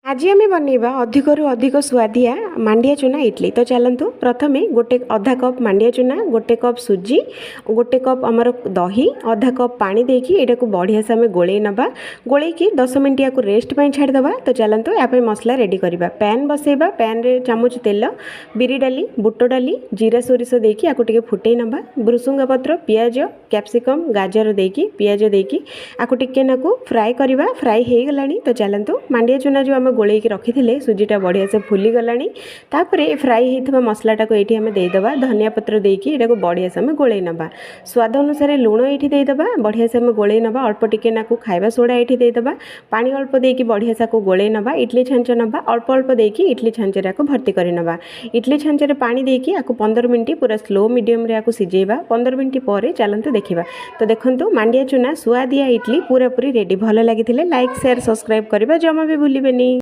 आज आम बनइबा अधिकरू अधिक सुआदिया मांडिया चूना इडली। तो चलतु प्रथमे गोटे अधा कप मांडिया चूना, गोटे कप सुजी, गोटे कप आमर दही, अधा कप पानी देकी एटा को बढ़िया से आम गोले नबा। गोले की 10 मिनट या रेस्ट पर छाड़ीदबा। तो चलतु या मसला रेडी करवा। पैन बसैबा, पैन रे चामच तेल, बिरी डाली, बुट डाली, जीरा सोरिष देकी आकु टिके फुटै नबा। भृसुंगा पत्र, पियाज, कैप्सिकम, गाजर देकी पियाज देकी आकु टिके नाकु फ्राए करवा। फ्राए हो गलानी। तो चलतु मांडिया चूना जो आम गोल रखी थे सुजीटा बढ़िया से फुली गलानी। तापर फ्राए होता मसलाटा को ये आम देदेबा। धनिया पत्र देकी एटा को बढ़िया से आम गोले नबा। स्वाद अनुसार लुण ये देदेबा। बढ़िया से आम गोले नबा। अल्प टिके नाकु खाइबा सोडा ये देदेबा। पानी अल्प देकी बढ़िया से गोले नबा। इडली छांच नबा। अल्प अल्प देकी इडली छांचरे भर्ती कर नबा। इडली छांचरे पानी देकी आकु 15 मिनट पूरा स्लो मीडियम रे आकु सिझेबा। 15 मिनट पर चलतु देखा। तो देखंतु मांडिया चूना सुआदिया इडली पूरा पूरी रेडी। भल लगी लाइक शेयर सब्सक्राइब करबा जमा भी भूलिबेनी।